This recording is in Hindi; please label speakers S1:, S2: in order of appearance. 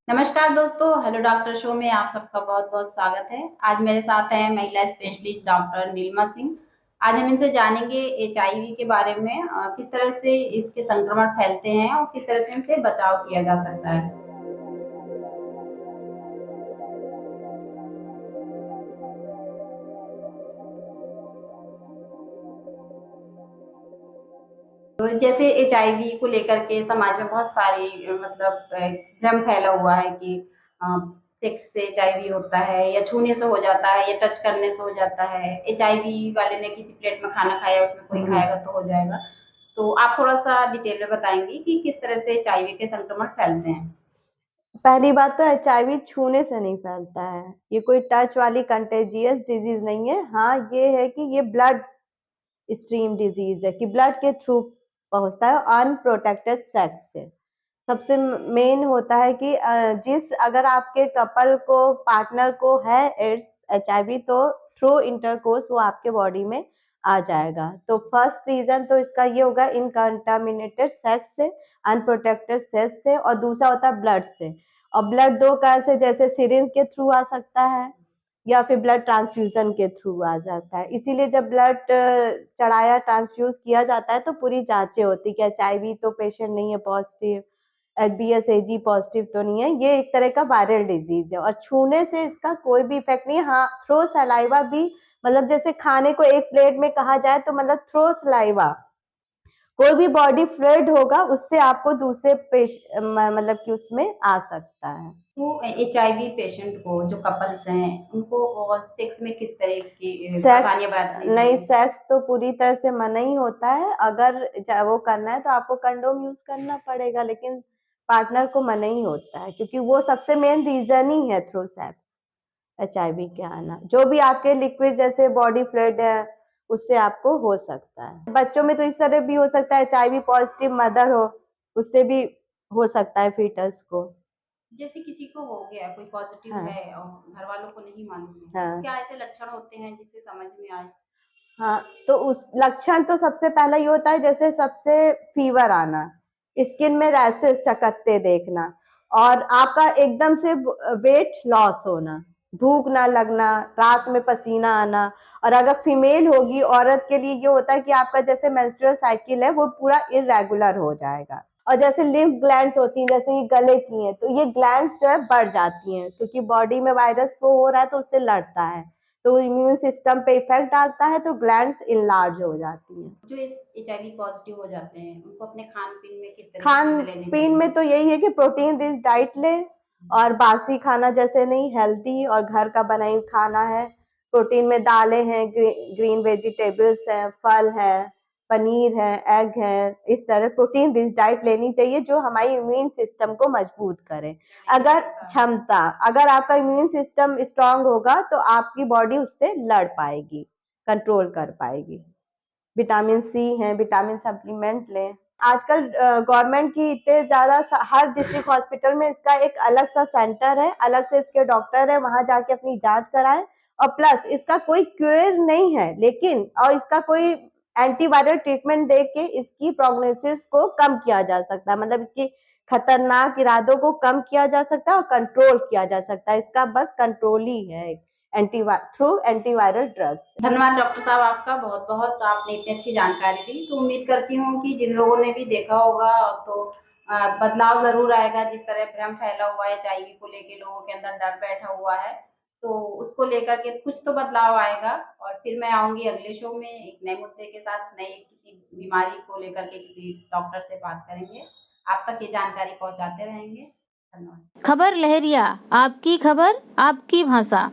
S1: नमस्कार दोस्तों, हेलो डॉक्टर शो में आप सबका बहुत-बहुत स्वागत है। आज मेरे साथ हैं महिला स्पेशलिस्ट डॉक्टर नीलिमा सिंह। आज हम इनसे जानेंगे एचआईवी के बारे में किस तरह से इसके संक्रमण फैलते हैं और किस तरह से इनसे बचाव किया जा सकता है। तो जैसे एचआईवी को लेकर के समाज में बहुत सारी भ्रम फैला हुआ है कि सेक्स से एचआईवी होता है या छूने से हो जाता है या टच करने से हो जाता है। एचआईवी वाले ने किसी प्लेट में खाना खाया उसमें कोई खाएगा तो हो जाएगा। तो आप थोड़ा-सा डिटेल में बताएँगी कि किस तरह से एचआईवी के संक्रमण फैलते हैं?
S2: पहली बात तो एचआईवी छूने से नहीं फैलता है। ये कोई टच वाली कंटेजियस डिजीज़ नहीं है। हाँ, ये है कि ये ब्लड स्ट्रीम डिजीज़ है कि ब्लड के थ्रू पहुँचता है अनप्रोटेक्टेड सेक्स से। सबसे मेन होता है कि अगर आपके कपल को पार्टनर को है एड्स एचआईवी तो थ्रू इंटरकोर्स वो आपके बॉडी में आ जाएगा। तो फर्स्ट रीज़न तो इसका ये होगा इनकंटामिनेटेड सेक्स से, अनप्रोटेक्टेड सेक्स से और दूसरा होता है ब्लड से। और ब्लड 2 तरह से जैसे सिरिंज के थ्रू आ सकता है या फिर ब्लड ट्रांसफ्यूज़न के थ्रू आ जाता है। इसीलिए जब ब्लड चढ़ाया ट्रांसफ्यूज़ किया जाता है तो पूरी जाँचें होती हैं कि एचआईवी तो पेशेंट नहीं है पॉज़िटिव, एचबीएस-एजी पॉज़िटिव तो नहीं है। ये एक तरह का वायरल डिज़ीज़ है और छूने से इसका कोई भी इफ़ेक्ट नहीं है। हाँ, थ्रू सलाइवा भी मतलब जैसे खाने को एक प्लेट में कहा जाए तो मतलब थ्रू सलाइवा कोई भी बॉडी फ्लूइड होगा उससे आपको दूसरे मतलब कि उसमें आ सकता है।
S1: तो एचआईवी पेशेंट को जो कपल्स हैं उनको और सेक्स में किस तरह की
S2: सेक्स
S1: सावधानियाँ बरतनी
S2: नहीं,
S1: चाहिए?
S2: सेक्स तो पूरी तरह से मना ही होता है। अगर वो करना है तो आपको कंडोम यूज़ करना पड़ेगा, लेकिन पार्टनर को मना ही होता है क्योंकि वो सबसे मेन रीज़न ही है थ्रू सेक्स एचआईवी के आना। जो भी आपके लिक्विड जैसे बॉडी फ्लूइड है, उससे आपको हो सकता है। बच्चों में तो इस तरह भी हो सकता है एचआईवी पॉज़िटिव मदर हो, उससे भी हो सकता है फीटस को।
S1: जैसे किसी को हो गया, कोई पॉज़िटिव
S2: हाँ,
S1: है और घरवालों को नहीं मालूम है, तो
S2: हाँ।
S1: क्या ऐसे लक्षण होते हैं जिससे समझ में आए?
S2: हाँ, तो उस लक्षण तो सबसे पहला ये होता है जैसे सबसे फीवर आना, स्किन में रैशेज़ चकत्ते देखना और आपका एकदम से वेट लॉस होना, भूख ना लगना, रात में पसीना आना और अगर फीमेल होगी औरत के लिए ये होता है कि आपका जैसे मेंस्ट्रुअल साइकिल है वो पूरा इर्रेगुलर हो जाएगा और जैसे लिम्फ ग्लैंड्स होती हैं जैसे ये गले की हैं, तो ये ग्लैंड्स जो है बढ़ जाती हैं क्योंकि बॉडी में वायरस वो हो रहा है तो उससे लड़ता है। तो इम्यून सिस्टम पे इफेक्ट डालता है तो ग्लैंड्स इनलार्ज हो जाती हैं।
S1: जो एचआईवी पॉज़िटिव हो जाते हैं, उनको अपने खान-पीन में किस तरह की
S2: खान
S1: चीज़ें लेनी
S2: पीन
S1: चाहिए?
S2: में तो यही है कि प्रोटीन रिच डाइट लें और बासी खाना जैसे नहीं, हेल्दी और घर का बना ही खाना है। प्रोटीन में दालें हैं, ग्रीन वेजिटेबल्स हैं, फल है, पनीर है, एग है, इस तरह प्रोटीन रिच डाइट लेनी चाहिए जो हमारी इम्यून सिस्टम को मजबूत करे। अगर क्षमता अगर आपका इम्यून सिस्टम स्ट्रांग होगा तो आपकी बॉडी उससे लड़ पाएगी, कंट्रोल कर पाएगी। विटामिन सी है, विटामिन सप्लीमेंट लें। आजकल गवर्नमेंट की इतने ज़्यादा हर डिस्ट्रिक्ट हॉस्पिटल में इसका एक अलग सा सेंटर है, अलग से इसके डॉक्टर है, वहाँ जाके अपनी जाँच कराएँ और प्लस इसका कोई क्योर नहीं है, लेकिन और इसका कोई एंटीवायरल ट्रीटमेंट दे के इसकी प्रोग्नोसिस को कम किया जा सकता है, मतलब इसकी खतरनाक इरादों को कम किया जा सकता है और कंट्रोल किया जा सकता है। इसका बस कंट्रोल ही है थ्रू एंटीवायरल ड्रग्स।
S1: धन्यवाद डॉक्टर साहब आपका बहुत-बहुत आपने इतनी अच्छी जानकारी दी। तो उम्मीद करती हूँ कि जिन लोगों ने भी देखा होगा तो बदलाव ज़रूर आएगा। जिस तरह भ्रम फैला हुआ है एचआईवी को लेके लोगों के अंदर डर बैठा हुआ है, तो उसको लेकर के कुछ तो बदलाव आएगा और फिर मैं आऊँगी अगले शो में एक नए मुद्दे के साथ, नई किसी बीमारी को लेकर के किसी डॉक्टर से बात करेंगे। आप तक ये जानकारी पहुँचाते रहेंगे। धन्यवाद।
S3: खबर लहरिया, आपकी खबर आपकी भाषा।